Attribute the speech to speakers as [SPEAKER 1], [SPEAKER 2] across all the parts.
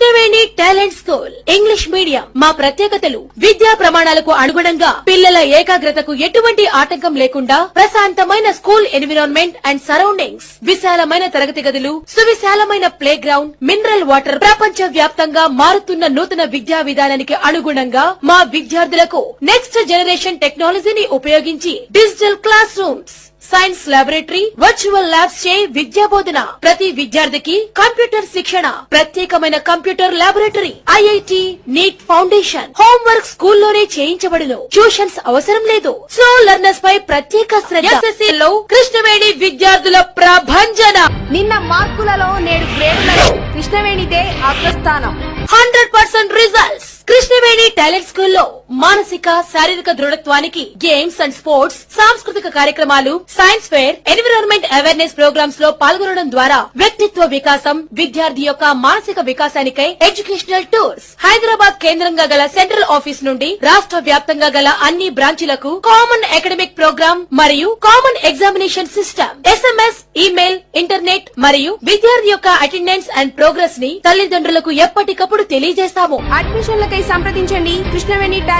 [SPEAKER 1] Krishnaveni talent school English medium. మా ప్రత్యేకతలు విద్యా ప్రమాణాలకు అనుగుణంగా పిల్లల ఏకాగ్రతకు ఎటువంటి ఆటంకం లేకుండా ప్రశాంతమైన స్కూల్ ఎన్విరాన్మెంట్ అండ్ సరౌండింగ్స్, విశాలమైన తరగతి గదులు, సువిశాలమైన ప్లే గ్రౌండ్, మినరల్ వాటర్. ప్రపంచ వ్యాప్తంగా మారుతున్న నూతన విద్యా విధానానికి అనుగుణంగా మా విద్యార్థులకు నెక్స్ట్ జనరేషన్ టెక్నాలజీని ఉపయోగించి digital class rooms, science laboratory, virtual labs చే విద్యా బోధన. ప్రతి విద్యార్థికి కంప్యూటర్ శిక్షణ, ప్రత్యేకమైన computer laboratory, IIT NEET foundation. Homework స్కూల్లోనే చేయించబడును. ట్యూషన్స్ అవసరం లేదు. స్లో లెర్నర్స్ పై ప్రత్యేక శ్రద్ధ. ఎస్ఎస్సీలో కృష్ణవేణి విద్యార్థుల ప్రభంజన.
[SPEAKER 2] నిన్న మార్కులలో నేడు గ్రేడ్లలో కృష్ణవేణిదే అగ్రస్థానం.
[SPEAKER 1] 100% రిజల్ట్స్. కృష్ణవేణి టాలెంట్ స్కూల్లో మానసిక శారీరక దృఢత్వానికి గేమ్స్ అండ్ స్పోర్ట్స్, సాంస్కృతిక కార్యక్రమాలు, science fair, environment awareness programmes లో పాల్గొనడం ద్వారా వ్యక్తిత్వ వికాసం, విద్యార్థి యొక్క మానసిక వికాసానికై ఎడ్యుకేషనల్ టూర్స్. హైదరాబాద్ కేంద్రంగా గల సెంట్రల్ ఆఫీస్ నుండి రాష్ట్ర వ్యాప్తంగా గల అన్ని బ్రాంచీలకు కామన్ అకాడమిక్ ప్రోగ్రామ్ మరియు common examination system, SMS, email, internet మరియు విద్యార్థి యొక్క అటెండెన్స్ అండ్ ప్రోగ్రెస్ ని తల్లిదండ్రులకు ఎప్పటికప్పుడు తెలియజేస్తాము.
[SPEAKER 2] అడ్మిషన్లకై సంప్రదించండి కృష్ణవేణి టాలెంట్.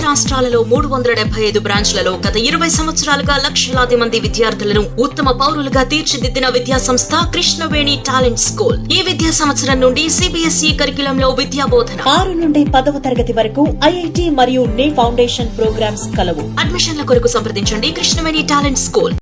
[SPEAKER 3] రాష్ట్రాలలో 375 బ్రాంచ్లలో గత 20 సంవత్సరాలుగా లక్షలాది మంది విద్యార్థులను ఉత్తమ పౌరులుగా తీర్చిదిద్దిన విద్యా సంస్థ కృష్ణవేణి టాలెంట్ స్కూల్. ఈ విద్యా సంవత్సరం నుండి CBSE కరిక్యులంలో విద్యా బోధన.
[SPEAKER 4] 6 నుండి 10వ తరగతి వరకు IIT మరియు NEET ఫౌండేషన్ ప్రోగ్రామ్స్ కలవు.
[SPEAKER 3] అడ్మిషన్ల కొరకు సంప్రదించండి కృష్ణవేణి టాలెంట్ స్కూల్.